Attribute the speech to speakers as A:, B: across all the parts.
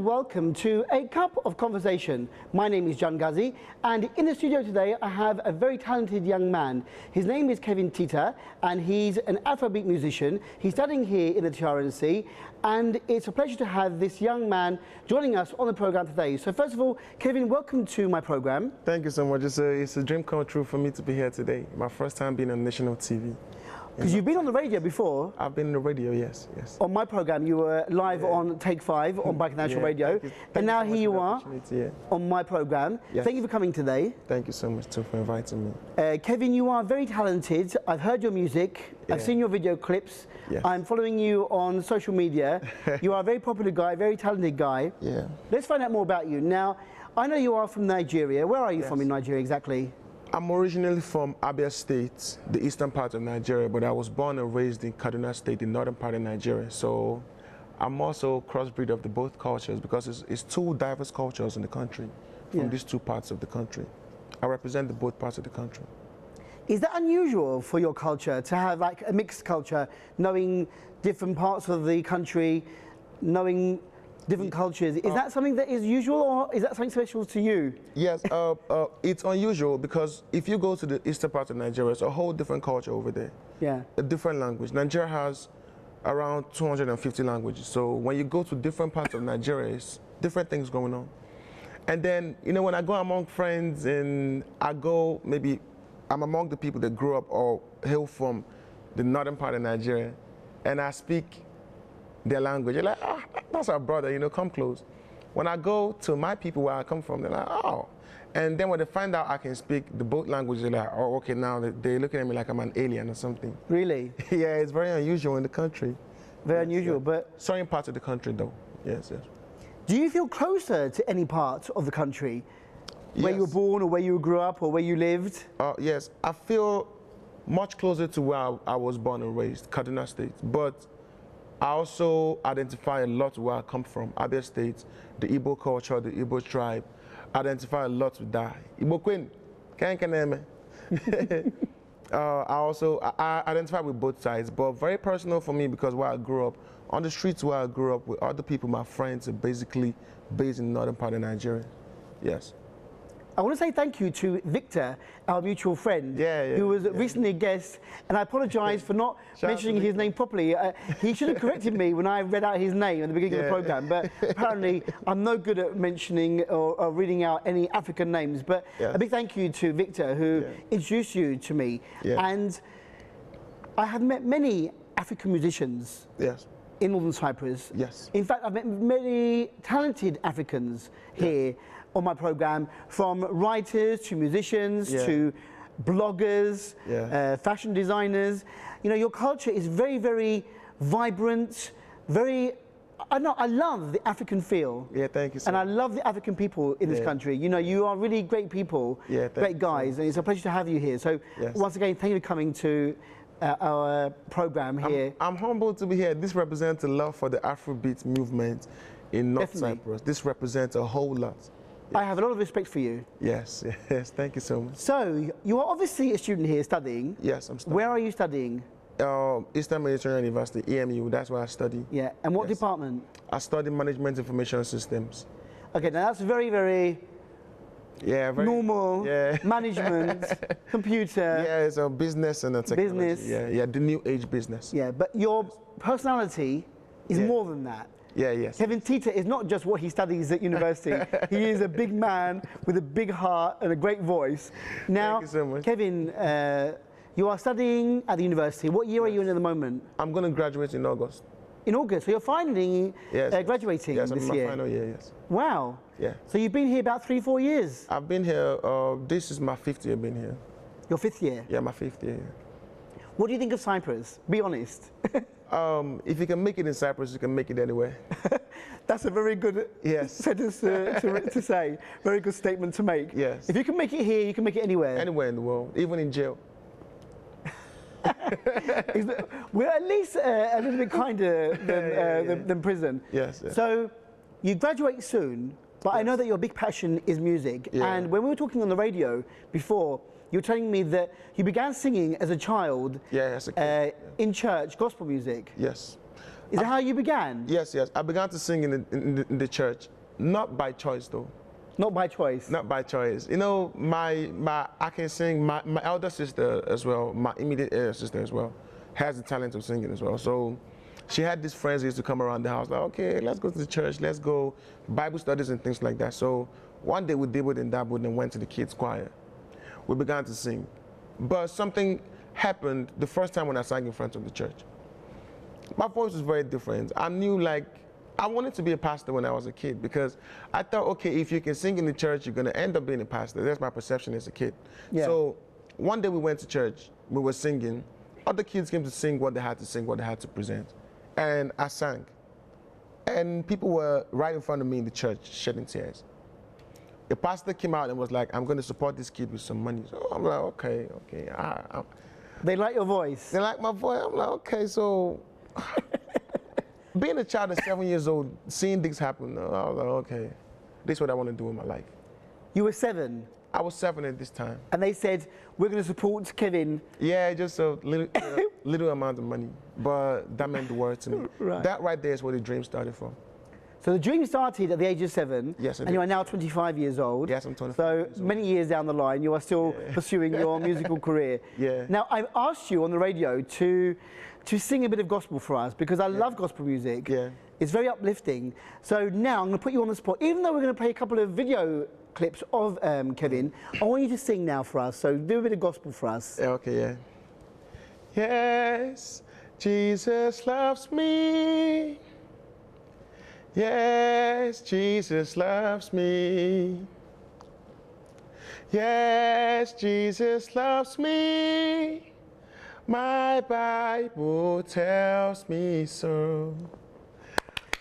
A: welcome to A Cup of Conversation. My name is John Ghazi, and in the studio today I have a very talented young man. His name is Kevin Tita, and he's an Afrobeat musician. He's studying here in the TRNC, and it's a pleasure to have this young man joining us on the program today. So first of all, Kevin, welcome to my program.
B: Thank you so much. It's a dream come true for me to be here today. My first time being on national TV.
A: Because you've been on the radio before.
B: I've been on the radio, yes.
A: On my program, you were live on Take 5 on Bike National Radio. And now here you are on my program.
B: Yes.
A: Thank you for coming today.
B: Thank you so much too for inviting me.
A: Kevin, you are very talented. I've heard your music. I've seen your video clips.
B: Yes.
A: I'm following you on social media. You are a very popular guy, very talented guy.
B: Yeah.
A: Let's find out more about you. Now, I know you are from Nigeria. Where are you from in Nigeria exactly?
B: I'm originally from Abia State, the eastern part of Nigeria, but I was born and raised in Kaduna State, the northern part of Nigeria. So I'm also crossbreed of the both cultures because it's two diverse cultures in the country from these two parts of the country. I represent the both parts of the country.
A: Is that unusual for your culture to have like a mixed culture, knowing different parts of the country, knowing different cultures? Is that something that is usual, or is that something special to you?
B: Yes, it's unusual because if you go to the eastern part of Nigeria, it's a whole different culture over there.
A: Yeah. A
B: different language. Nigeria has around 250 languages. So when you go to different parts of Nigeria, it's different things going on. And then, you know, when I go among friends and I'm among the people that grew up or hail from the northern part of Nigeria, and I speak their language, you're like, ah, that's our brother, you know, come close. When I go to my people where I come from, they're like, oh. And then when they find out I can speak the both languages, they're like, oh, okay, now they're looking at me like I'm an alien or something.
A: Really?
B: Yeah, it's very unusual in the country.
A: Very unusual, but...
B: certain parts of the country, though, yes.
A: Do you feel closer to any part of the country? Where you were born, or where you grew up, or where you lived?
B: Yes, I feel much closer to where I was born and raised, Kaduna State. But I also identify a lot where I come from, Abia State, the Igbo culture, the Igbo tribe. I identify a lot with that. Igbo Queen, I identify with both sides, but very personal for me because where I grew up, on the streets where I grew up with other people, my friends are basically based in the northern part of Nigeria. Yes.
A: I want to say thank you to Victor, our mutual friend, who was recently a guest, and I apologise for not mentioning his name properly. He should have corrected me when I read out his name at the beginning of the programme, but apparently I'm no good at mentioning or reading out any African names. But a big thank you to Victor, who introduced you to me. And I have met many African musicians in Northern Cyprus. In fact, I've met many talented Africans here on my program, from writers to musicians to bloggers, fashion designers. You know, your culture is very, very vibrant, very... I love the African feel.
B: Thank you so
A: And
B: much.
A: I love the African people in this country. You know, you are really great people, great guys, and it's a pleasure to have you here. So once again, thank you for coming to our program here.
B: I'm humbled to be here. This represents a love for the Afrobeat movement in North Cyprus. This represents a whole lot.
A: I have a lot of respect for you.
B: Yes, thank you so much.
A: So, you are obviously a student here studying.
B: Yes, I'm studying.
A: Where are you studying?
B: Eastern Mediterranean University, EMU, that's where I study.
A: Yeah, and what department?
B: I study Management Information Systems.
A: Okay, now that's very, very normal, management, computer.
B: Yeah, it's a business and a technology.
A: Business.
B: Yeah, the new age business.
A: Yeah, but your personality is more than that. Kevin Tita is not just what he studies at university. He is a big man with a big heart and a great voice. Now,
B: thank you so much.
A: Kevin, you are studying at the university. What year are you in at the moment?
B: I'm going to graduate in August.
A: In August? So you're finally graduating this year?
B: Yes, I'm in my final year, yes.
A: Wow.
B: Yeah.
A: So you've been here about 3-4 years?
B: I've been here, this is my 5th year being here.
A: Your 5th year?
B: Yeah, my 5th year.
A: What do you think of Cyprus? Be honest.
B: If you can make it in Cyprus, you can make it anywhere.
A: That's a very good sentence to say. Very good statement to make.
B: Yes.
A: If you can make it here, you can make it anywhere.
B: Anywhere in the world, even in jail.
A: We're at least a little bit kinder than prison.
B: Yes.
A: So you graduate soon, but I know that your big passion is music. And when we were talking on the radio before, you were telling me that you began singing as a child
B: as a kid,
A: in church, gospel music.
B: Yes.
A: Is that how you began?
B: Yes. I began to sing in the church. Not by choice, though.
A: Not by choice?
B: Not by choice. You know, I can sing, my elder sister as well, my immediate elder sister as well, has the talent of singing as well. So she had these friends who used to come around the house, like, okay, let's go to the church, let's go Bible studies and things like that. So one day we dabbled and dabbled and went to the kids' choir. We began to sing. But something happened the first time when I sang in front of the church. My voice was very different. I knew, like, I wanted to be a pastor when I was a kid because I thought, okay, if you can sing in the church, you're going to end up being a pastor. That's my perception as a kid. Yeah. So one day we went to church, we were singing. Other kids came to sing what they had to sing, what they had to present. And I sang. And people were right in front of me in the church shedding tears. The pastor came out and was like, I'm going to support this kid with some money. So I'm like, okay.
A: They like your voice?
B: They like my voice. I'm like, okay, so... Being a child at 7 years old, seeing things happen, I was like, okay, this is what I want to do in my life.
A: You were 7?
B: I was 7 at this time.
A: And they said, we're going to support Kevin?
B: Yeah, just a little amount of money, but that meant the world to me. Right. That right there is where the dream started from.
A: So the dream started at the age of 7,
B: yes,
A: and you are now 25 years old.
B: Yes, I'm 25
A: so
B: years old.
A: Many years down the line, you are still pursuing your musical career.
B: Yeah.
A: Now, I've asked you on the radio to sing a bit of gospel for us, because I love gospel music.
B: Yeah.
A: It's very uplifting. So now I'm going to put you on the spot. Even though we're going to play a couple of video clips of Kevin, I want you to sing now for us. So do a bit of gospel for us.
B: Okay, yeah. Yes, Jesus loves me. Yes, Jesus loves me. Yes, Jesus loves me. My Bible tells me so.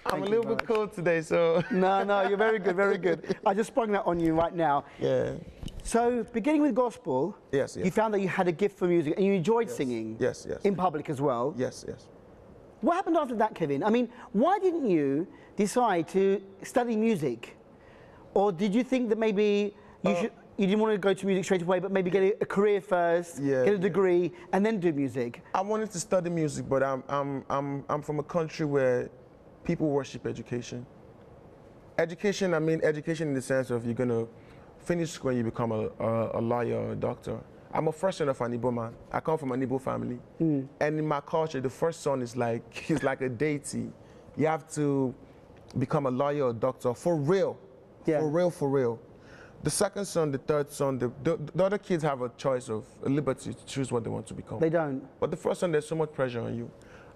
B: I'm a little bit cold today, so.
A: No, you're very good, very good. I just sprung that on you right now.
B: Yeah.
A: So, beginning with gospel,
B: yes.
A: You found that you had a gift for music and you enjoyed singing.
B: Yes.
A: In public as well.
B: Yes.
A: What happened after that, Kevin? I mean, why didn't you decide to study music? Or did you think that maybe you didn't want to go to music straight away, but maybe get a career first, get a degree, and then do music?
B: I wanted to study music, but I'm from a country where people worship education. Education, I mean education in the sense of you're going to finish school and you become a lawyer or a doctor. I'm a first son of an Igbo man. I come from an Igbo family. And in my culture, the first son is he's like a deity. You have to become a lawyer or a doctor for real. Yeah. For real. The second son, the third son, the other kids have a choice of a liberty to choose what they want to become.
A: They don't.
B: But the first son, there's so much pressure on you.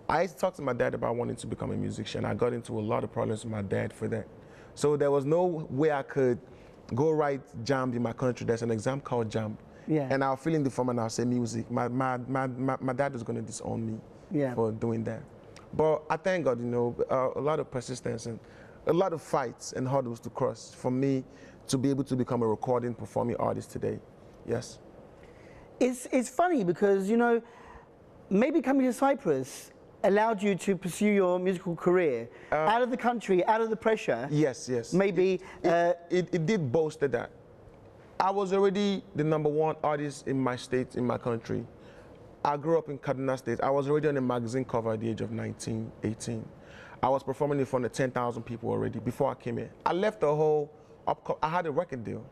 B: I used to talk to my dad about wanting to become a musician. I got into a lot of problems with my dad for that. So there was no way I could go write JAMB in my country. There's an exam called JAMB.
A: Yeah.
B: And I'll fill in the form and I'll say music. My dad was going to disown me for doing that. But I thank God, a lot of persistence and a lot of fights and hurdles to cross for me to be able to become a recording, performing artist today. Yes.
A: It's funny because, maybe coming to Cyprus allowed you to pursue your musical career out of the country, out of the pressure.
B: Yes.
A: Maybe.
B: It did boast that. I was already the #1 artist in my state, in my country. I grew up in Kaduna State. I was already on a magazine cover at the age of 19, 18. I was performing in front of 10,000 people already before I came here. I left the whole, I had a record deal.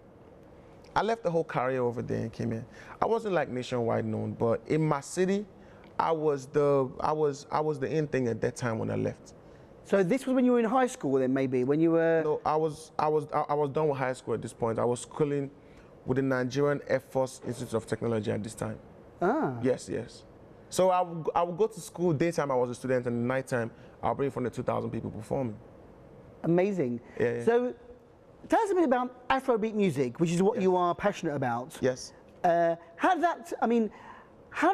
B: I left the whole career over there and came here. I wasn't like nationwide known, but in my city, I was the in thing at that time when I left.
A: So this was when you were in high school then, maybe, when you were...
B: No, I was done with high school at this point. I was schooling with the Nigerian Air Force Institute of Technology at this time.
A: Ah.
B: Yes. So I would go to school, daytime I was a student, and nighttime I'll bring in front of 2,000 people performing.
A: Amazing.
B: Yeah.
A: So tell us a bit about Afrobeat music, which is what you are passionate about.
B: Yes.
A: How did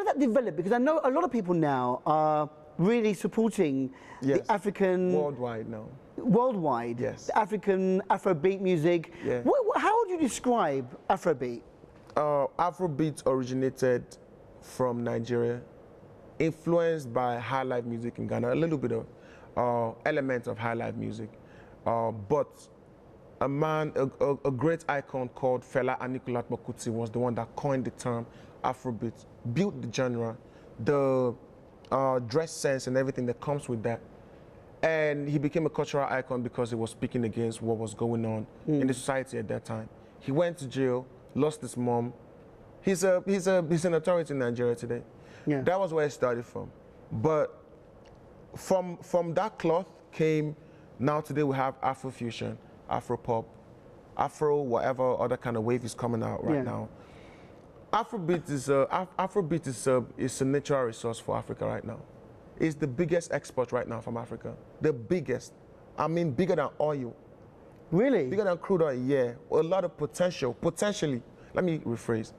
A: that develop? Because I know a lot of people now are really supporting the African...
B: Worldwide now.
A: Worldwide?
B: Yes.
A: The African Afrobeat music.
B: Yeah.
A: How would you describe Afrobeat?
B: Afrobeat originated from Nigeria, influenced by high life music in Ghana, a little bit of elements of high life music. But a man, a great icon called Fela Anikulapo Kuti was the one that coined the term Afrobeat, built the genre, the dress sense and everything that comes with that. And he became a cultural icon because he was speaking against what was going on in the society at that time. He went to jail, lost his mom. He's an authority in Nigeria today.
A: Yeah.
B: That was where it started from. But from that cloth came, now today we have Afrofusion, Afropop, Afro, whatever other kind of wave is coming out right now. Afrobeat is a natural resource for Africa right now. It's the biggest export right now from Africa. The biggest. I mean, bigger than oil.
A: Really?
B: Bigger than crude oil, yeah. A lot of potential. Potentially, let me rephrase.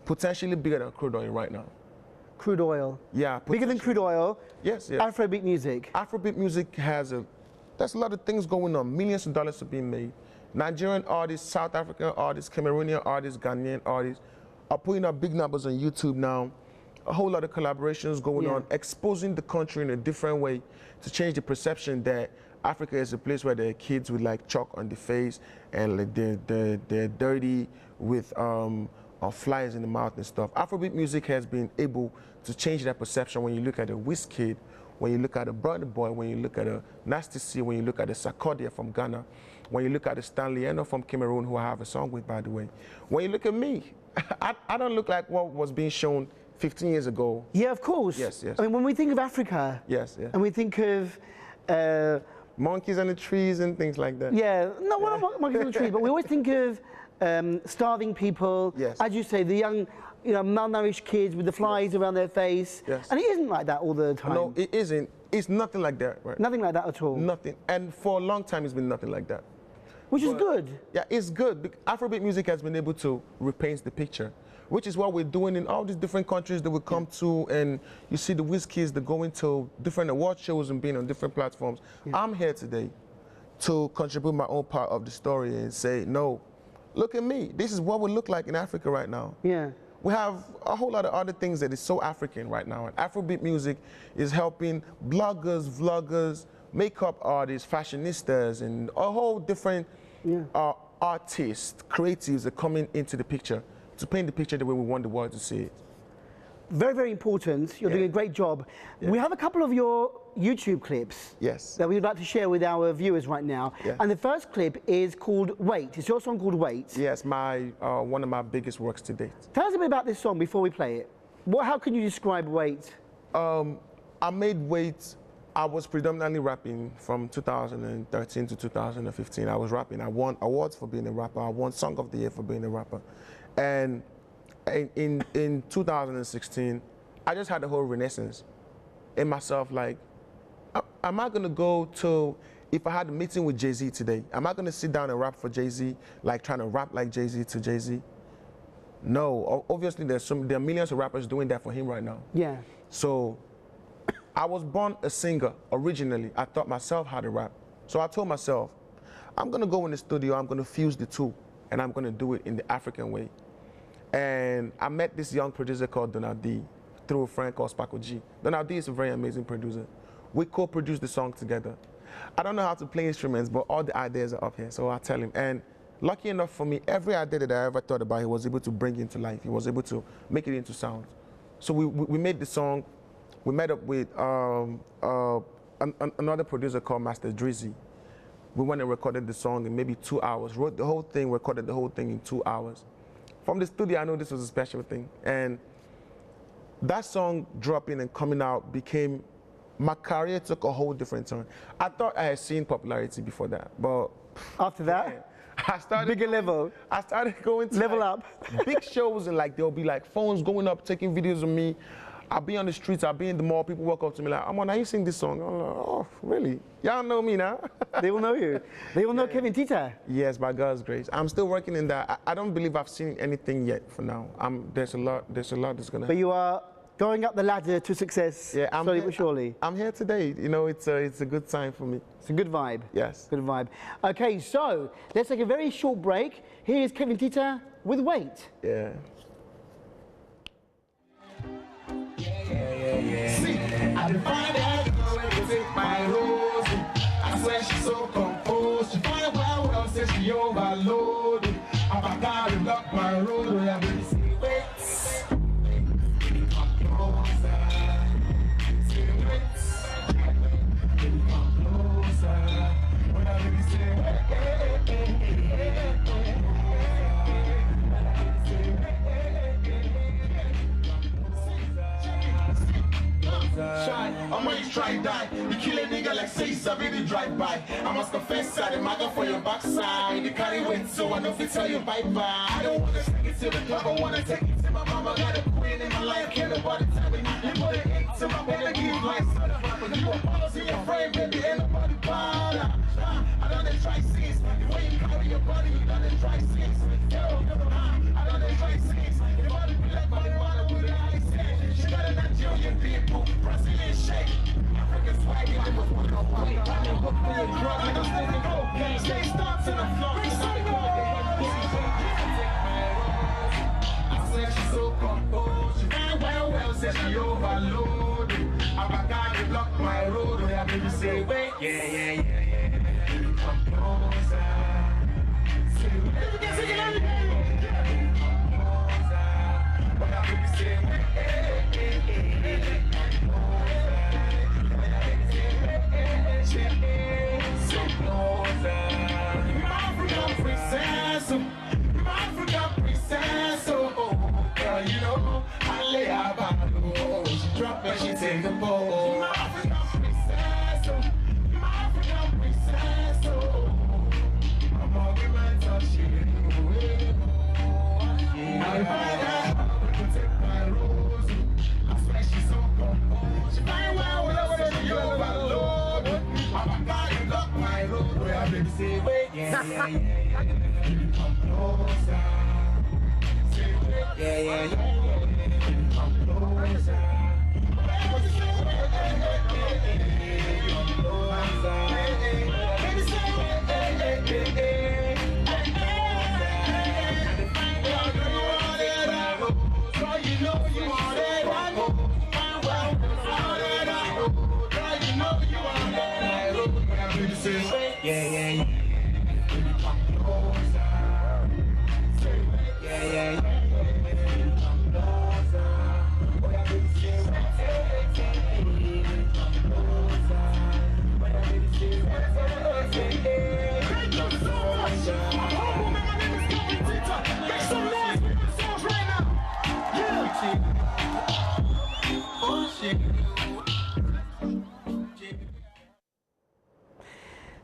B: Potentially bigger than crude oil right now.
A: Crude oil?
B: Yeah.
A: Bigger than crude oil?
B: Yes, yes.
A: Afrobeat music?
B: Afrobeat music there's a lot of things going on. Millions of dollars are being made. Nigerian artists, South African artists, Cameroonian artists, Ghanaian artists are putting up big numbers on YouTube now. A whole lot of collaborations going on, exposing the country in a different way to change the perception that Africa is a place where there are kids with like chalk on the face and like they're dirty with flies in the mouth and stuff. Afrobeat music has been able to change that perception when you look at a Wizkid, when you look at a Burna Boy, when you look at a Nasty C, when you look at a Sarkodie from Ghana, when you look at a Stanley Eno from Cameroon, who I have a song with, by the way. When you look at me, I don't look like what was being shown 15 years ago.
A: Yeah, of course.
B: Yes, yes.
A: I mean, when we think of Africa, and we think of
B: monkeys on the trees and things like that.
A: Yeah, no, well, not monkeys on the trees, but we always think of starving people.
B: Yes.
A: As you say, the young, malnourished kids with the flies around their face.
B: Yes.
A: And it isn't like that all the time.
B: No, it isn't. It's nothing like that, right?
A: Nothing like that at all.
B: Nothing. And for a long time, it's been nothing like that.
A: Which is good.
B: Yeah, it's good. Afrobeat music has been able to repaint the picture, which is what we're doing in all these different countries that we come to, and you see the Wizkids that go into different award shows and being on different platforms. I'm here today to contribute my own part of the story and say, no, look at me. This is what we look like in Africa right now.
A: Yeah.
B: We have a whole lot of other things that is so African right now. And Afrobeat music is helping bloggers, vloggers, makeup artists, fashionistas, and a whole different artists, creatives are coming into the picture to paint the picture the way we want the world to see it.
A: Very, very important. You're doing a great job. We have a couple of your YouTube clips that we'd like to share with our viewers right now. And the first clip is called Wait. It's your song called Wait.
B: Yes, one of my biggest works to date.
A: Tell us a bit about this song before we play it. How can you describe Wait?
B: I made Wait. I was predominantly rapping from 2013 to 2015. I was rapping. I won awards for being a rapper. I won Song of the Year for being a rapper. And in 2016, I just had a whole renaissance in myself. Like, am I gonna go to, if I had a meeting with Jay-Z today, am I gonna sit down and rap for Jay-Z, like trying to rap like Jay-Z to Jay-Z? No, obviously there are millions of rappers doing that for him right now.
A: Yeah.
B: So I was born a singer originally. I taught myself how to rap. So I told myself, I'm gonna go in the studio, I'm gonna fuse the two, and I'm gonna do it in the African way. And I met this young producer called Donald D through a friend called Sparkle G. Donald D is a very amazing producer. We co-produced the song together. I don't know how to play instruments, but all the ideas are up here, so I'll tell him. And lucky enough for me, every idea that I ever thought about, he was able to bring into life. He was able to make it into sound. So we made the song. We met up with another producer called Master Drizzy. We went and recorded the song in maybe 2 hours, wrote the whole thing, recorded the whole thing in 2 hours. From the studio, I know this was a special thing. And that song dropping and coming out became, my career took a whole different turn. I thought I had seen popularity before that, but
A: after that,
B: I started
A: bigger level.
B: I started going to
A: level up.
B: Big shows, and like there'll be like phones going up, taking videos of me. I'll be on the streets, I'll be in the mall, people walk up to me like, Amon, are you sing this song? I'm like, oh, really? Y'all know me now.
A: They will know you. They will know Kevin Tita.
B: Yes, by God's grace. I'm still working in that. I don't believe I've seen anything yet for now. There's a lot that's gonna happen.
A: But you are going up the ladder to success, slowly but surely.
B: I'm here today. You know, it's a good sign for me.
A: It's a good vibe.
B: Yes.
A: Good vibe. Okay, so let's take a very short break. Here is Kevin Tita with Wait.
B: Yeah.
C: See, I define that girl when you take my rose. I swear she's so composed. She find well, says she overloaded. I'm about to block my road. Where I really see wait. Come closer. See wait. Come closer. I'm when you try die. You kill a nigga like say something to drive by. I must confess I the maga for your backside. You carry weight so I know if you tell you bye bye. I don't wanna take it to the club, I wanna take it to my mama. Got a queen in my life, can't nobody tell me. You put an 8 to my baby, give like but you a policy, your frame, baby, ain't nobody bother. I done they try six. The way you carry your body, you done they try six. Yo, I done they try six. Your body be like body water with an ice head. She got a Nigerian people, Brazilian shake. African swag, and it was one of my way. I done book for your drug, like I'm sticking cocaine. Stay stops in the floor. I said she's so composed. She fine well, said she overloaded. I got to block my road, oh yeah, baby, say wait. Yeah. Come closer. Say wait. You can sing it on the day. Come closer. Oh yeah, baby, say wait. Come closer. Say closer. My African princess, my African princess, oh, girl, you know, I lay her back, oh, she drop and she take the ball. My African princess, my African princess, oh, I'm all the man touch you. I take my rose, I swear she's so composed. She fine well, she overload. I'm a guy who lock my road, where I baby say wait, yeah. Come closer. Say wait, yeah. Come closer. Yeah.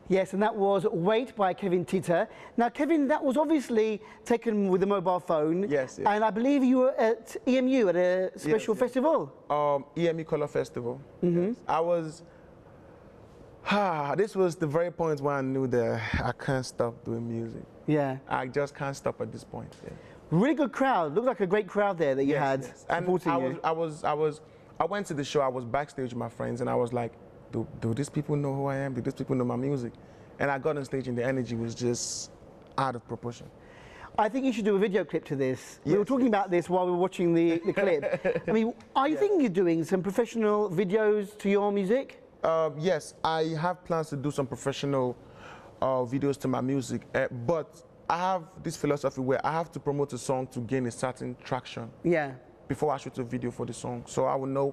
A: Yes, and that was Wait by Kevin Tita. Now, Kevin, that was obviously taken with a mobile phone.
B: Yes.
A: And I believe you were at EMU at a special festival.
B: EMU Color Festival.
A: Mm-hmm.
B: Yes. I was, this was the very point where I knew that I can't stop doing music.
A: Yeah.
B: I just can't stop at this point. Yeah.
A: Really good crowd. Looked like a great crowd there that you had supporting you.
B: I went to the show, I was backstage with my friends, and I was like, do these people know who I am? Do these people know my music? And I got on stage and the energy was just out of proportion.
A: I think you should do a video clip to this. Yes, we were talking about this while we were watching the clip. I mean, are you thinking of doing some professional videos to your music?
B: Yes, I have plans to do some professional videos to my music, but I have this philosophy where I have to promote a song to gain a certain traction.
A: Yeah. Before
B: I shoot a video for the song. So I will know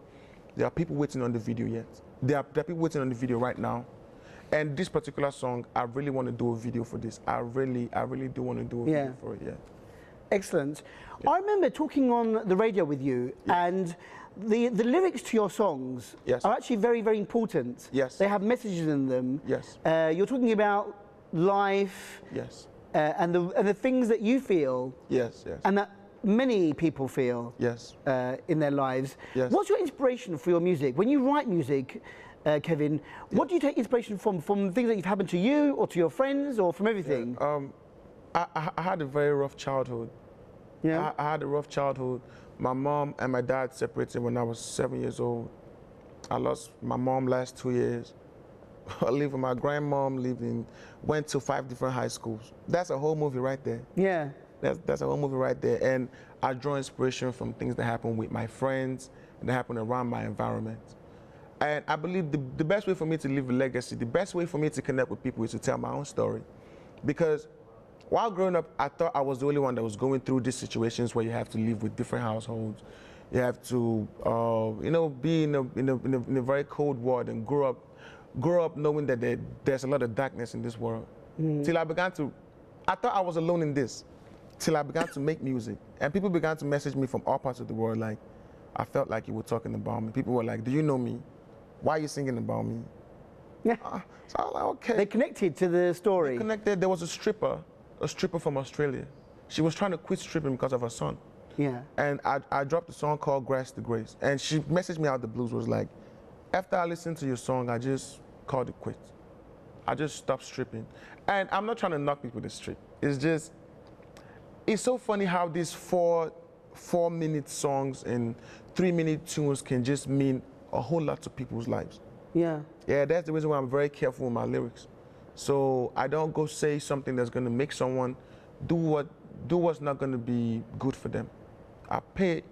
B: there are people waiting on the video yet. There are people waiting on the video right now. And this particular song, I really want to do a video for this. I really do want to do a video for it, yeah.
A: Excellent. Yeah. I remember talking on the radio with you, and the lyrics to your songs are actually very, very important.
B: Yes.
A: They have messages in them.
B: Yes.
A: You're talking about life.
B: Yes.
A: And the things that you feel.
B: Yes.
A: And that many people feel.
B: Yes.
A: In their lives.
B: Yes.
A: What's your inspiration for your music? When you write music, Kevin, what do you take inspiration from? From things that have happened to you, or to your friends, or from everything?
B: I had a very rough childhood.
A: Yeah.
B: I had a rough childhood. My mom and my dad separated when I was 7 years old. I lost my mom last 2 years. I lived with my grandmom, went to 5 different high schools. That's a whole movie right there.
A: Yeah.
B: That's a whole movie right there. And I draw inspiration from things that happen with my friends, and that happen around my environment. And I believe the best way for me to leave a legacy, the best way for me to connect with people is to tell my own story. Because while growing up, I thought I was the only one that was going through these situations where you have to live with different households. You have to, be in a very cold world and grow up knowing that there's a lot of darkness in this world. Till I thought I was alone in this. Till I began to make music. And people began to message me from all parts of the world like, I felt like you were talking about me. People were like, do you know me? Why are you singing about me?
A: Yeah.
B: So I was like, okay.
A: They connected to the story.
B: They connected. There was a stripper from Australia. She was trying to quit stripping because of her son.
A: Yeah.
B: And I dropped a song called Grace to Grace. And she messaged me out the blues, was like, after I listened to your song, I just called it quits. I just stopped stripping. And I'm not trying to knock people to strip. It's just, it's so funny how these four-minute songs and 3-minute tunes can just mean a whole lot to people's lives.
A: Yeah.
B: Yeah, that's the reason why I'm very careful with my lyrics. So I don't go say something that's gonna make someone do what's not gonna be good for them. I pay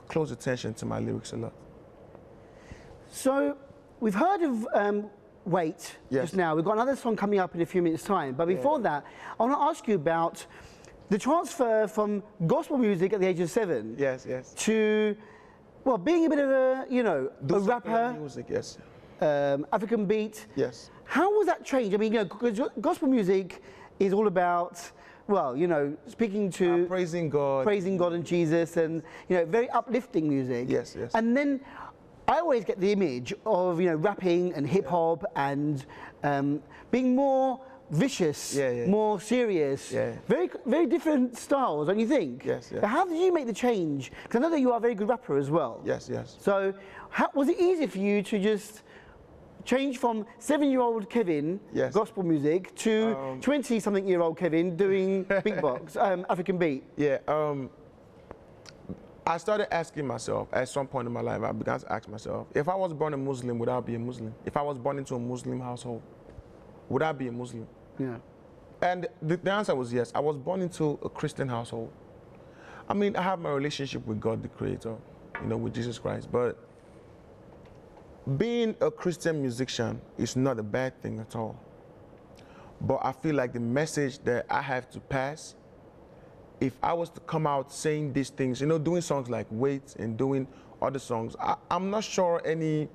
B: close attention to my lyrics a lot.
A: So we've heard of Wait just now. We've got another song coming up in a few minutes' time. But before that, I want to ask you about the transfer from gospel music at the age of 7 to, well, being a bit of a, you know, a rapper.
B: Music, yes.
A: African beat.
B: Yes.
A: How was that change? I mean, you know, because gospel music is all about, well, you know, speaking to
B: praising God
A: and Jesus, and you know, very uplifting music.
B: Yes, yes.
A: And then I always get the image of, you know, rapping and hip hop and being more vicious, more serious. Very, very different styles, don't you think?
B: Yes, yes.
A: So how did you make the change? Because I know that you are a very good rapper as well.
B: Yes, yes.
A: So was it easy for you to just change from 7-year-old Kevin, gospel music, to 20-something-year-old Kevin doing beatbox, African beat?
B: Yeah. I started asking myself at some point in my life, I began to ask myself, if I was born a Muslim, would I be a Muslim? If I was born into a Muslim household, would I be a Muslim?
A: Yeah.
B: And the answer was yes. I was born into a Christian household. I mean, I have my relationship with God, the Creator, you know, with Jesus Christ. But being a Christian musician is not a bad thing at all. But I feel like the message that I have to pass, if I was to come out saying these things, you know, doing songs like Wait and doing other songs, I'm not sure any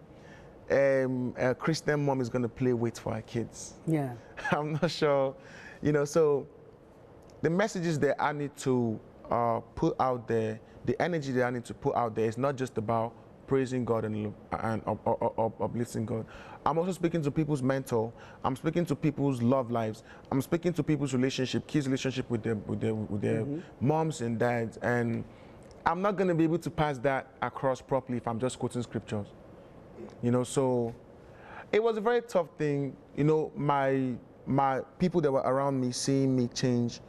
B: Christian mom is going to play Wait for her kids.
A: Yeah.
B: I'm not sure, you know, so the messages that I need to put out there, the energy that I need to put out there is not just about praising God and uplifting God. I'm also speaking to people's mental. I'm speaking to people's love lives. I'm speaking to people's relationship, kids' relationship with their moms and dads. And I'm not going to be able to pass that across properly if I'm just quoting scriptures. You know, so it was a very tough thing. You know, my people that were around me seeing me change,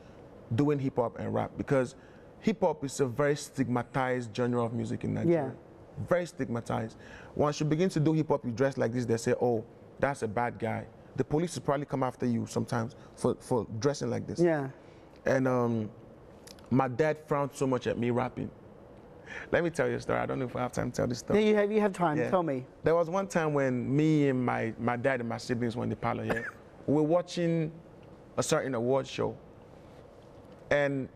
B: doing hip hop and rap, because hip hop is a very stigmatized genre of music in Nigeria.
A: Yeah.
B: Very stigmatized. Once you begin to do hip hop, you dress like this, they say, oh, that's a bad guy. The police will probably come after you sometimes for dressing like this.
A: Yeah.
B: And my dad frowned so much at me rapping. Let me tell you a story. I don't know if I have time to tell this story.
A: Yeah, you have time. Tell me.
B: There was one time when me and my dad and my siblings were in the parlor here. We were watching a certain award show. And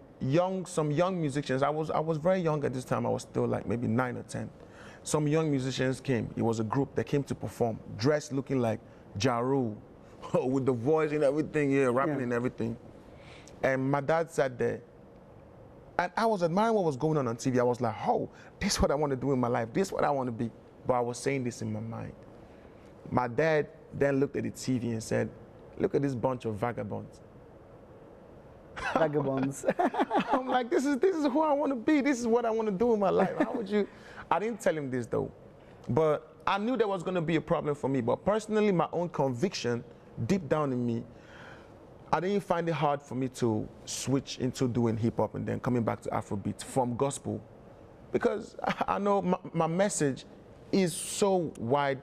B: some young musicians, I was very young at this time. I was still like maybe 9 or 10. Some young musicians came. It was a group that came to perform, dressed looking like Ja Rule, with the voice and everything, rapping and everything. And my dad sat there. And I was admiring what was going on TV. I was like, oh, this is what I want to do in my life. This is what I want to be. But I was saying this in my mind. My dad then looked at the TV and said, look at this bunch of vagabonds.
A: Vagabonds.
B: I'm like, this is who I want to be. This is what I want to do in my life. How would you? I didn't tell him this though. But I knew there was going to be a problem for me. But personally, my own conviction, deep down in me, I didn't find it hard for me to switch into doing hip hop and then coming back to Afrobeat from gospel, because I know my message is so wide.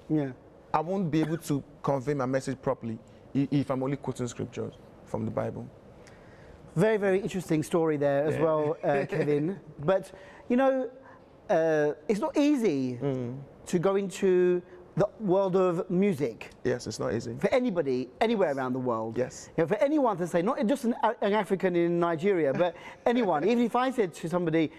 B: Yeah, I won't be able to convey my message properly if I'm only quoting scriptures from the Bible.
A: Very, very interesting story there as well, Kevin. But you know, it's not easy to go into the world of music.
B: Yes, it's not easy.
A: For anybody, anywhere around the world.
B: Yes.
A: You know, for anyone to say, not just an African in Nigeria, but anyone. Even if I said to somebody,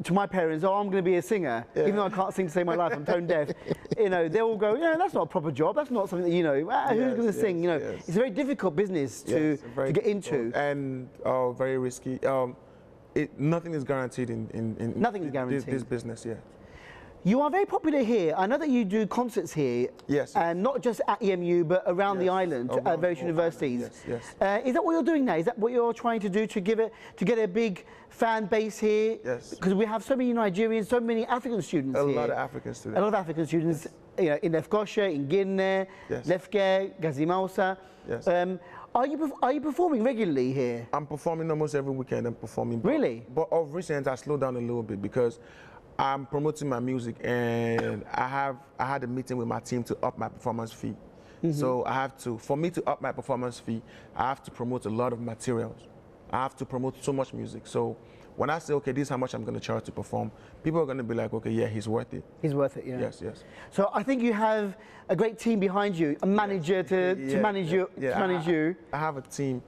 A: to my parents, oh, I'm going to be a singer, even though I can't sing to save my life, I'm tone deaf, you know, they all go, yeah, that's not a proper job. That's not something that, you know, who's going to sing? You know, it's a very difficult business to get into.
B: And very risky. Nothing is guaranteed in
A: nothing is guaranteed.
B: This business,
A: You are very popular here. I know that you do concerts here.
B: Yes.
A: And not just at EMU, but around the island at various universities.
B: Yes.
A: Is that what you're doing now? Is that what you're trying to do to get a big fan base here?
B: Yes.
A: Because we have so many Nigerians, so many African students here.
B: A lot of African students.
A: A lot of African students, you know, in Lefkosha, in Guinea, Lefke, Gazimausa.
B: Yes.
A: Are you performing regularly here?
B: I'm performing almost every weekend. I'm performing.
A: Really?
B: But of recent, I slowed down a little bit because I'm promoting my music, and I had a meeting with my team to up my performance fee. So for me to up my performance fee, I have to promote a lot of materials. I have to promote so much music. So when I say, okay, this is how much I'm going to charge to perform, people are going to be like, okay, yeah, he's worth it.
A: He's worth it, yeah.
B: Yes, yes.
A: So I think you have a great team behind you, a manager to manage you.
B: I have a team.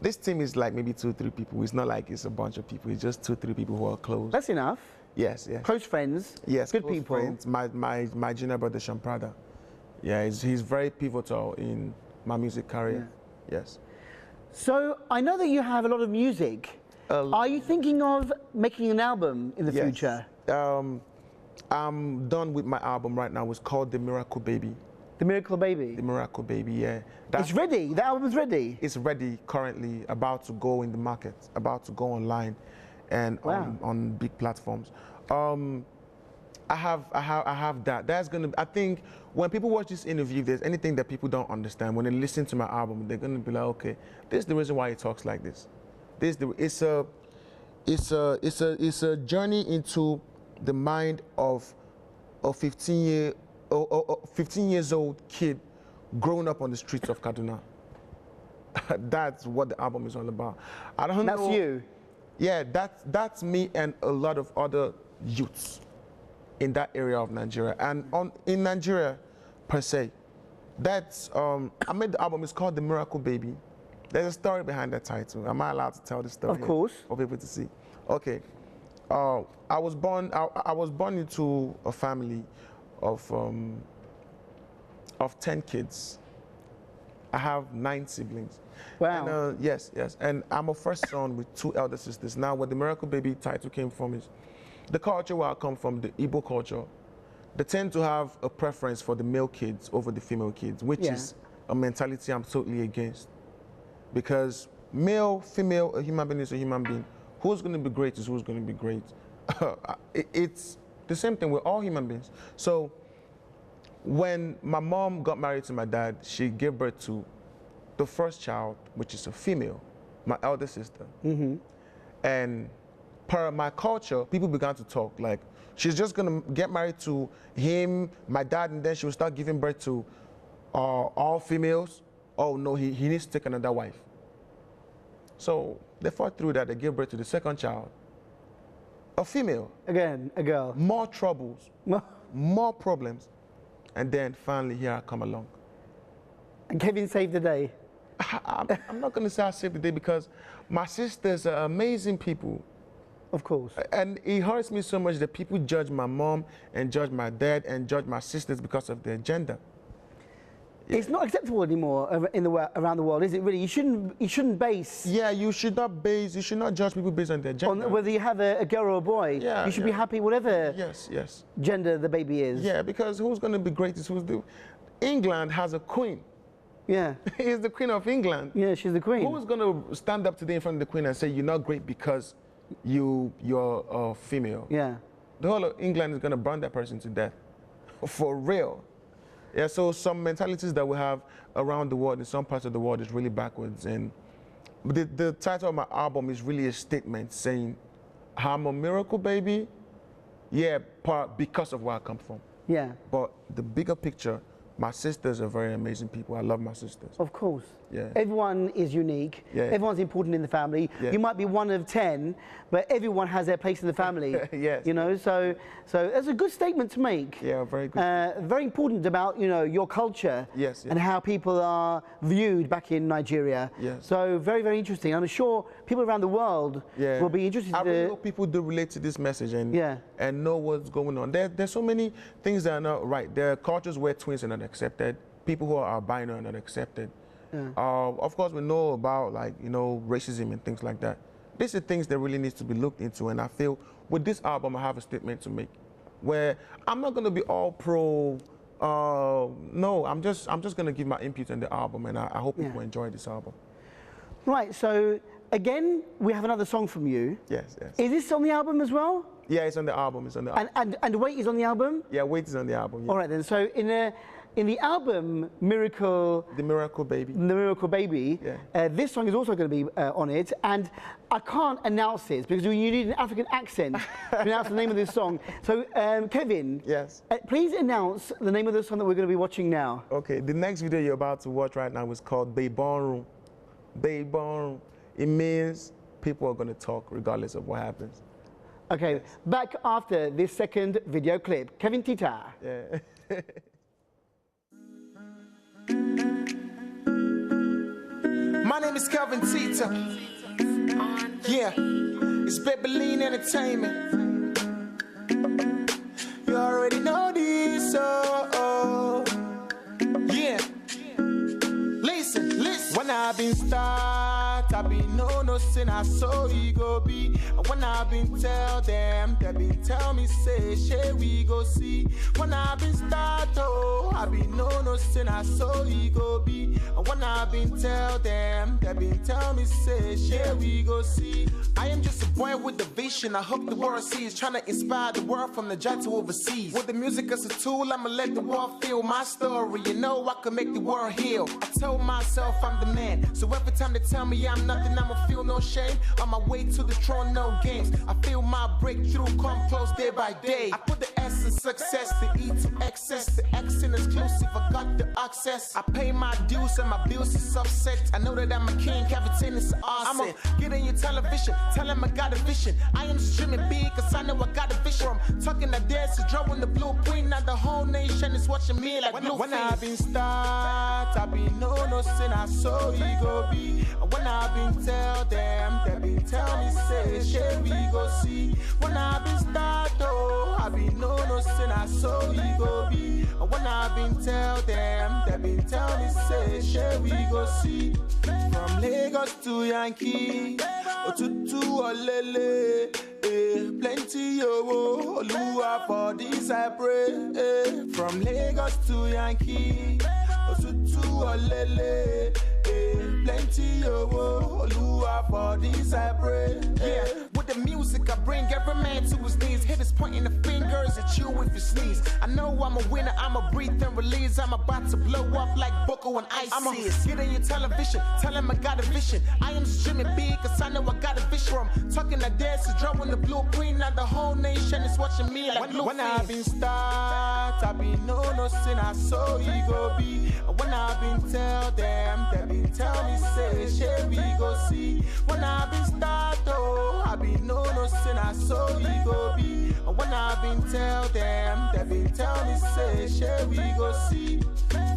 B: This team is like maybe 2-3 people. It's not like it's a bunch of people. It's just 2-3 people who are close.
A: That's enough.
B: Yes, yes.
A: Close friends.
B: Yes,
A: good
B: close
A: people.
B: Friends. My junior brother Shamprada. Yeah, he's very pivotal in my music career. Yeah. Yes.
A: So I know that you have a lot of music. Are you thinking of making an album in the future?
B: I'm done with my album right now. It's called The Miracle Baby.
A: The Miracle Baby?
B: The Miracle Baby, yeah.
A: It's ready? The album's ready?
B: It's ready currently, about to go in the market, about to go online and on big platforms. I have that. That's gonna. I think when people watch this interview, if there's anything that people don't understand, when they listen to my album, they're gonna be like, okay, this is the reason why he talks like this. It's a journey into the mind of a 15 years old kid growing up on the streets of Kaduna. That's what the album is all about. I don't know.
A: That's you.
B: Yeah, that's me and a lot of other youths in that area of Nigeria. And in Nigeria, per se, that's, I made the album, it's called The Miracle Baby. There's a story behind that title. Am I allowed to tell the story?
A: Of course.
B: For people to see. Okay. I was born into a family of 10 kids. I have 9 siblings.
A: Wow.
B: And, yes. And I'm a first son with 2 elder sisters. Now, where the Miracle Baby title came from is the culture where I come from, the Igbo culture. They tend to have a preference for the male kids over the female kids, which is a mentality I'm totally against. Because male, female, a human being is a human being. Who's going to be great is who's going to be great. It's the same thing. We're all human beings. So when my mom got married to my dad, she gave birth to the first child, which is a female, my elder sister. And per my culture, people began to talk like, she's just going to get married to him, my dad, and then she will start giving birth to all females. Oh no, he needs to take another wife. So they fought through that. They gave birth to the second child, a female.
A: Again, a girl.
B: More troubles, more problems. And then finally here I come along.
A: And Kevin saved the day.
B: I'm not going to say I saved the day because my sisters are amazing people.
A: Of course.
B: And it hurts me so much that people judge my mom and judge my dad and judge my sisters because of their gender.
A: It's not acceptable anymore around the world, is it really? You shouldn't base.
B: Yeah, you should not judge people based on their gender.
A: On whether you have a girl or a boy.
B: Yeah,
A: you should be happy whatever gender the baby is.
B: Yeah, because who's going to be greatest? England has a queen.
A: Yeah.
B: She's the queen of England.
A: Yeah, she's the queen.
B: Who's going to stand up today in front of the queen and say you're not great because you're a female?
A: Yeah.
B: The whole of England is going to burn that person to death. For real. Yeah, so some mentalities that we have around the world, in some parts of the world, is really backwards. And the title of my album is really a statement saying, I'm a miracle baby, yeah, because of where I come from.
A: Yeah.
B: But the bigger picture, my sisters are very amazing people. I love my sisters.
A: Of course.
B: Yeah.
A: Everyone is unique.
B: Yeah.
A: Everyone's important in the family.
B: Yeah.
A: You might be one of 10, but everyone has their place in the family.
B: Yes.
A: You know, so that's a good statement to make.
B: Yeah, very good.
A: Very important about, you know, your culture.
B: Yes.
A: And how people are viewed back in Nigeria.
B: Yes.
A: So very, very interesting. I'm sure people around the world will be interested.
B: I really hope people do relate to this message and know what's going on. There's so many things that are not right. There are cultures where twins are not accepted. People who are albino are not accepted. Yeah. Of course, we know about, like, you know, racism and things like that. These are things that really needs to be looked into, and I feel with this album, I have a statement to make. where I'm not going to be all pro. No, I'm just going to give my input on the album, and I hope people enjoy this album.
A: Right, so again, we have another song from you.
B: Yes, yes.
A: Is this on the album as well?
B: Yeah, it's on the album. It's on the album.
A: And Wait is on the album?
B: Yeah, Wait is on the album. Yeah.
A: All right then. So in the album Miracle,
B: The Miracle Baby.
A: The Miracle Baby, this song is also going to be on it, and I can't announce it because you need an African accent to announce the name of this song. So Kevin,
B: yes,
A: please announce the name of the song that we're going to be watching now.
B: Okay, the next video you're about to watch right now is called Baybonroom. Baybonroom. It means people are going to talk regardless of what happens.
A: Okay, back after this second video clip. Kevin Tita.
B: Yeah.
D: My name is Kevin Tita. Yeah, it's Babyline Entertainment. You already know this, yeah. Listen, listen. When I been start, I been no sin, I saw we go be. And when I been tell them, they been tell me say, share we go see. When I been start, oh, I been no sin, I saw we go be. And when I been tell them, they been tell me say, share we go see. I am just a boy with a vision, I hope the world sees. Trying to inspire the world from the jet to overseas. With the music as a tool, I'ma let the world feel my story. You know I can make the world heal. I told myself I'm the man, so every time they tell me I'm nothing, I'ma feel no shame. On my way to the throne, no games. I feel my breakthrough come close day by day. I put the S in success, the E to excess, the X in exclusive, I got the access. I pay my dues and my bills is upset. I know that I'm a king, Kevin is awesome. I'ma get in your television, tell him I got a vision. I am just dreaming big, cause I know I got a vision. From talking to dance to drawing the blueprint, now the whole nation is watching me like blue. When I been start, I been no sin, I saw we go be. And when I been tell them, they been tell me say, share we go see. When I been start, oh, I been no sin, I saw we go be. And when I been tell them, they been tell me say, share we go see. From Lagos to Yankee, Otutu Olele, plenty of Olua for this I pray. From Lagos to Yankee, Otutu Olele, plenty of Olua for this I pray. Yeah, with the music I bring every man to his knees. Hitters pointing the fingers at you if you sneeze. I know I'm a winner, I'ma breathe and release. I'm about to blow up like Boko and Ice. I'ma get in your television, tell him I got a vision. I am just dreaming big, cause I know I got a vision. From talking to dance to drawing the blueprint, now the whole nation is watching me like blue. When I been start, I been no sin, I saw you go be. And when I been tell them, they been tell me say, share we go see. When I been start, oh, I been no sin, I saw you go be. And when I been tell them, they been tell me say, share we go see.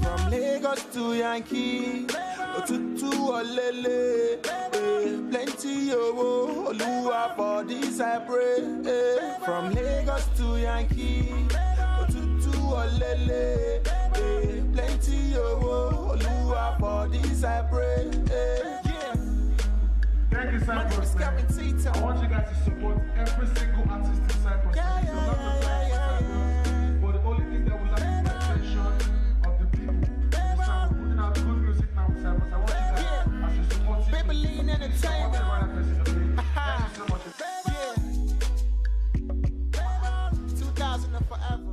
D: From Lagos to Yankee, Otutu Olele, plenty of Olua for this I pray. From Lagos to Yankee, Otutu Olele, plenty of Olua for this I pray.
C: Thank you, Cyprus. I want you guys to support every single artist in Cyprus. There's a lot of times in Cyprus, but the only thing that we like is the attention of the people. We're putting out good music now in Cyprus. I want you guys to support it.
D: Babyline Entertainment.
C: Thank you so much.
D: 2000 and forever.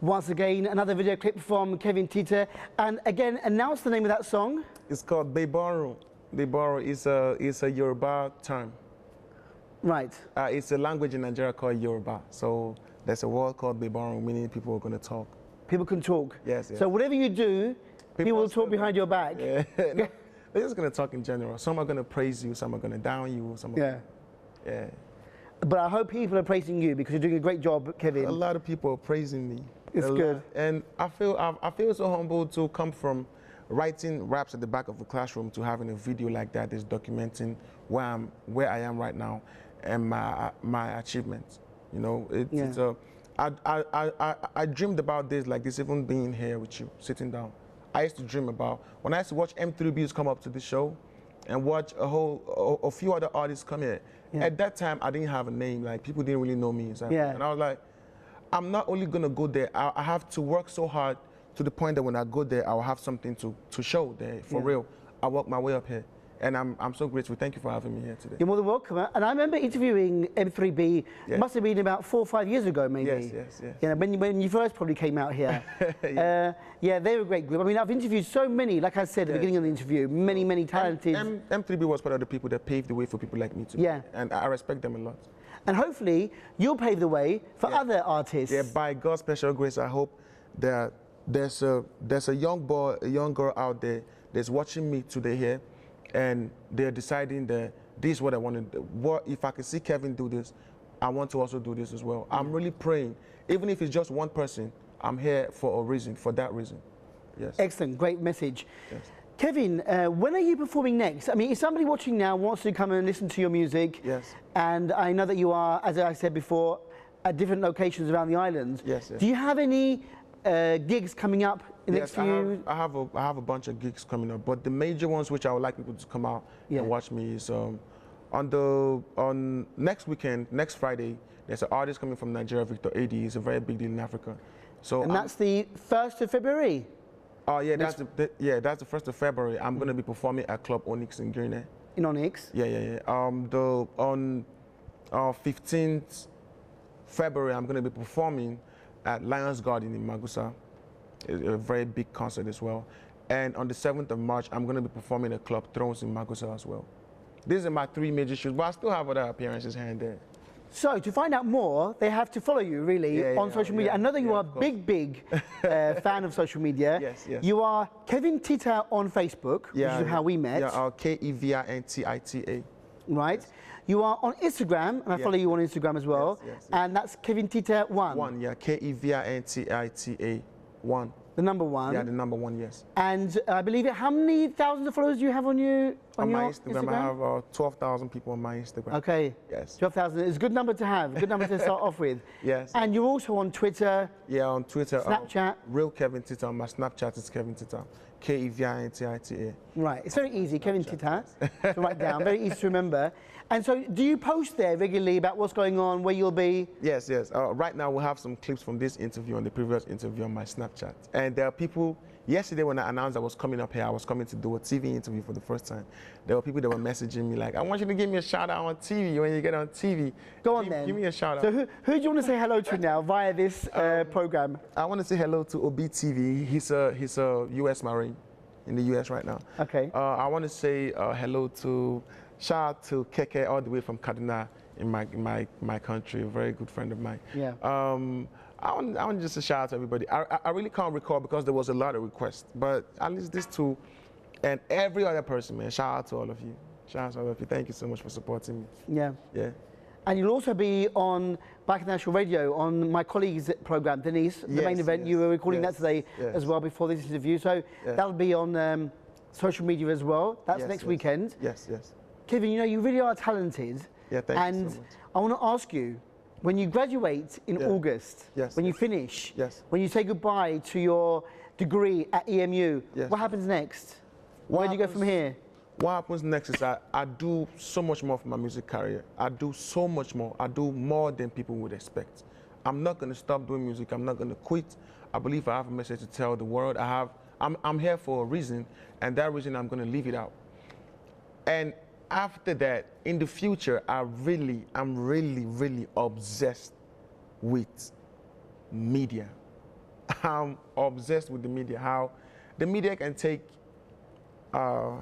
A: Once again, another video clip from Kevin Tita. And again, announce the name of that song.
B: It's called Baybonroom. Baybonroom is a Yoruba term.
A: Right.
B: It's a language in Nigeria called Yoruba. So there's a word called Baybonroom, meaning people are going to talk.
A: People can talk.
B: Yes, yes.
A: So whatever you do, people will talk behind your back.
B: Yeah. No, they're just going to talk in general. Some are going to praise you, some are going to down you. Some are yeah.
A: But I hope people are praising you because you're doing a great job, Kevin.
B: A lot of people are praising me.
A: It's good.
B: And I feel so humbled to come from writing raps at the back of the classroom to having a video like that is documenting where I am right now and my achievements. You know, I dreamed about days like this, even being here with you, sitting down. I used to dream about, when I used to watch M3Bs come up to the show, and watch a few other artists come here. Yeah. At that time, I didn't have a name. Like, people didn't really know me. And I was like, I'm not only gonna go there, I have to work so hard to the point that when I go there, I'll have something to show there, for real. I work my way up here. And I'm so grateful. Thank you for having me here today.
A: You're more than welcome. And I remember interviewing M3B, must have been about 4 or 5 years ago, maybe.
B: Yes.
A: You know, when you first probably came out here. Yeah, they were a great group. I mean, I've interviewed so many, like I said at the beginning of the interview, many talented.
B: M3B was part of the people that paved the way for people like me too.
A: Yeah.
B: And I respect them a lot.
A: And hopefully, you'll pave the way for other artists.
B: Yeah, by God's special grace, I hope that there's a young boy, a young girl out there that's watching me today here, and they're deciding that this is what I want to do. What if I can see Kevin do this, I want to also do this as well. I'm really praying, even if it's just one person, I'm here for a reason, for that reason. Yes.
A: Excellent, great message.
B: Yes.
A: Kevin, when are you performing next? I mean, if somebody watching now wants to come and listen to your music, and I know that you are, as I said before, at different locations around the island. Do you have any gigs coming up in the next few?
B: I have a bunch of gigs coming up, but the major ones which I would like people to come out and watch me is on next weekend, next Friday. There's an artist coming from Nigeria, Victor AD. He's a very big deal in Africa. So
A: that's the 1st of February.
B: Oh yeah, that's the 1st of February. I'm going to be performing at Club Onyx in Guinea.
A: In Onyx?
B: Yeah. On 15th February, I'm going to be performing at Lions Garden in Magusa. It's a very big concert as well. And on the 7th of March, I'm going to be performing at Club Thrones in Magusa as well. These are my 3 major shows, but I still have other appearances here and there. So
A: to find out more, they have to follow you, really, on social media. I know that you are a big fan of social media.
B: Yes.
A: You are Kevin Tita on Facebook, which is how we met.
B: Yeah, KEVINTITA.
A: Right. Yes. You are on Instagram, and I follow you on Instagram as well.
B: Yes.
A: And that's Kevin Tita 1.
B: 1, yeah, KEVINTITA 1.
A: The number 1?
B: Yeah, the number 1, yes.
A: And I believe it, how many thousands of followers do you have on your Instagram?
B: I have 12,000 people on my Instagram.
A: Okay.
B: Yes.
A: 12,000 is a good number to have, a good number to start off with.
B: Yes.
A: And you're also on Twitter.
B: Yeah, on Twitter.
A: Snapchat.
B: Real Kevin Tita. On my Snapchat is Kevin Tita. KEVINTITA.
A: Right, it's very easy, Kevin Tita, to write down, very easy to remember. And so, do you post there regularly about what's going on, where you'll be?
B: Yes. Right now, we'll have some clips from this interview and the previous interview on my Snapchat. And there are people, yesterday when I announced I was coming up here, I was coming to do a TV interview for the first time. There were people that were messaging me like, I want you to give me a shout out on TV when you get on TV.
A: Go on then.
B: Give me a shout out.
A: So who do you want to say hello to now via this program?
B: I want to say hello to Obi TV. He's a US Marine in the US right now.
A: Okay.
B: I want to say hello to, shout out to Keke all the way from Kaduna in my country, a very good friend of mine.
A: Yeah.
B: I want just to shout out to everybody. I really can't recall because there was a lot of requests, but at least these 2 and every other person, man, shout out to all of you. Shout out to all of you. Thank you so much for supporting me.
A: Yeah.
B: Yeah.
A: And you'll also be on Back National Radio on my colleague's program, Denise, the main event. You were recording that today as well before this interview. So that'll be on social media as well. That's next weekend.
B: Yes.
A: Kevin, you know, you really are talented.
B: Yeah, thank you so much.
A: And I want to ask you, when you graduate in August, when you finish, when you say goodbye to your degree at EMU, what happens next? Where do you go from here?
B: What happens next is I do so much more for my music career. I do so much more. I do more than people would expect. I'm not going to stop doing music. I'm not going to quit. I believe I have a message to tell the world. I'm here for a reason, and that reason I'm going to leave it out. And after that, in the future, I'm really obsessed with media. I'm obsessed with the media, how the media can take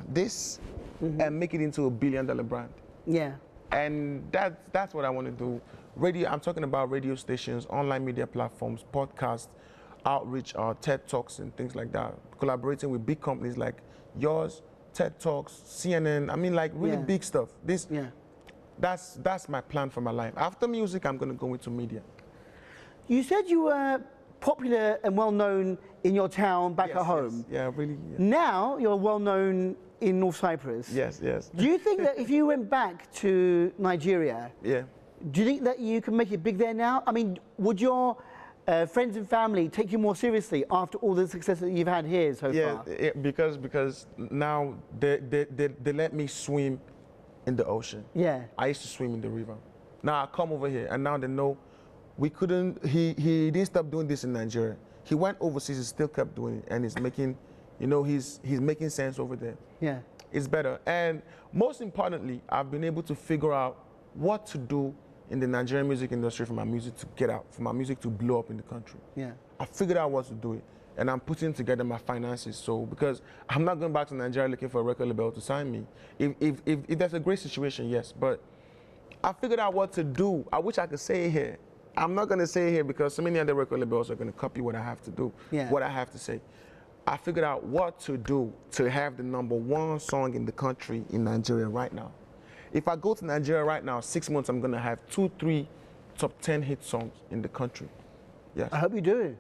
B: this and make it into $1 billion brand.
A: Yeah.
B: And that's what I want to do. Radio, I'm talking about radio stations, online media platforms, podcasts, outreach, TED Talks and things like that. Collaborating with big companies like yours, TED Talks, CNN, I mean like really big stuff. That's my plan for my life. After music, I'm going to go into media.
A: You said you were popular and well known in your town back at home.
B: Yeah, really. Yeah.
A: Now you're well known in North Cyprus.
B: Yes.
A: Do you think that if you went back to Nigeria,
B: do
A: you think that you can make it big there now? I mean, would your friends and family take you more seriously after all the success that you've had here so far?
B: Yeah, because now they let me swim in the ocean.
A: Yeah.
B: I used to swim in the river. Now I come over here, and now they know we couldn't. He didn't stop doing this in Nigeria. He went overseas and still kept doing it, and he's making, you know, he's making sense over there.
A: Yeah.
B: It's better, and most importantly, I've been able to figure out what to do in the Nigerian music industry for my music to get out, for my music to blow up in the country.
A: Yeah.
B: I figured out what to do it, and I'm putting together my finances. So because I'm not going back to Nigeria looking for a record label to sign me. If there's a great situation, yes, but I figured out what to do. I wish I could say it here. I'm not going to say it here because so many other record labels are going to copy what I have to do, what I have to say. I figured out what to do to have the #1 song in the country in Nigeria right now. If I go to Nigeria right now, 6 months, I'm going to have 2-3 top 10 hit songs in the country. Yes.
A: I hope you do.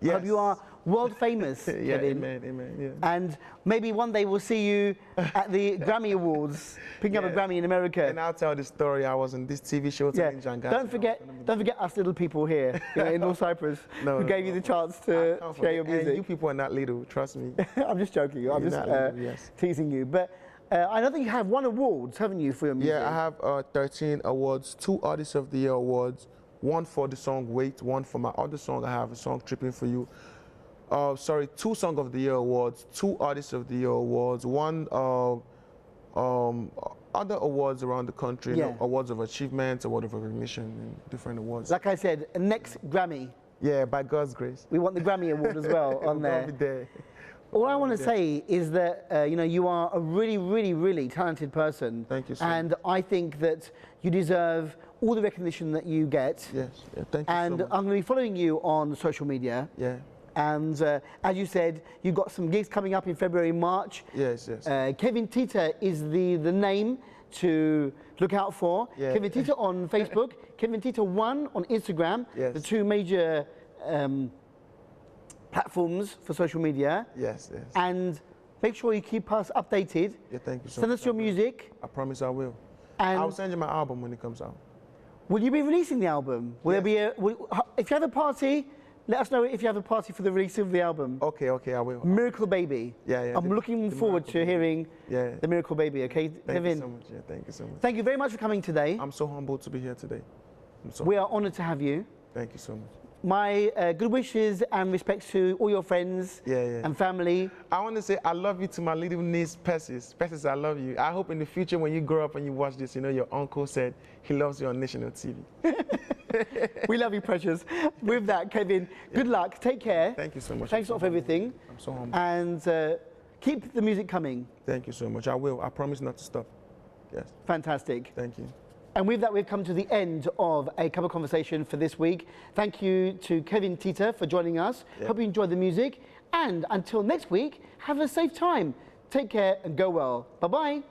B: Yes.
A: I hope you are world famous,
B: Yeah,
A: Kevin.
B: amen, yeah.
A: And maybe one day we'll see you at the Grammy Awards, picking up a Grammy in America.
B: And I'll tell the story. I was in this TV show telling John Gaston.
A: Don't forget us little people here in North Cyprus who gave you the chance to share your music.
B: And you people are not little, trust me.
A: I'm just joking. I'm just teasing you. But I know that you have won awards, haven't you, for your music?
B: Yeah, I have 13 awards, 2 Artist of the Year awards, 1 for the song Wait, 1 for my other song. I have a song Tripping for You. 2 Song of the Year awards, 2 Artist of the Year awards, 1 other awards around the country, you know, awards of achievement, award of recognition, and different awards.
A: Like I said, next Grammy.
B: Yeah, by God's grace.
A: We want the Grammy Award as well on there. All I want to say is that you know, you are a really, really, really talented person.
B: Thank you so
A: And
B: much.
A: I think that you deserve all the recognition that you get.
B: Yes, thank you
A: and
B: so much.
A: I'm going to be following you on social media.
B: Yeah.
A: And as you said, you've got some gigs coming up in February, March.
B: Yes.
A: Kevin Tita is the name to look out for.
B: Yeah.
A: Kevin Tita on Facebook, Kevin Tita 1 on Instagram, the 2 major platforms for social media.
B: Yes.
A: And make sure you keep us updated.
B: Yeah, thank you so
A: Send
B: much.
A: us your music.
B: I promise I will.
A: And
B: I'll send you my album when it comes out.
A: Will you be releasing the album? Will there be if you have a party, let us know if you have a party for the release of the album.
B: Okay, I will.
A: Miracle Baby.
B: Yeah.
A: I'm looking forward to hearing the Miracle Baby, okay?
B: Thank you so much. Yeah, thank you so much.
A: Thank you very much for coming today.
B: I'm so humbled to be here today.
A: We are honored to have you.
B: Thank you so much.
A: My good wishes and respects to all your friends and family.
B: I want to say I love you to my little niece, Persis. Persis, I love you. I hope in the future when you grow up and you watch this, you know your uncle said he loves you on national TV.
A: We love you, precious. With that, Kevin, good luck. Take care.
B: Thank you so much.
A: Thanks a lot for everything.
B: I'm so humble.
A: And keep the music coming.
B: Thank you so much. I will. I promise not to stop. Yes.
A: Fantastic.
B: Thank you.
A: And with that, we've come to the end of A Cup of Conversation for this week. Thank you to Kevin Tita for joining us. Hope you enjoyed the music. And until next week, have a safe time. Take care and go well. Bye-bye.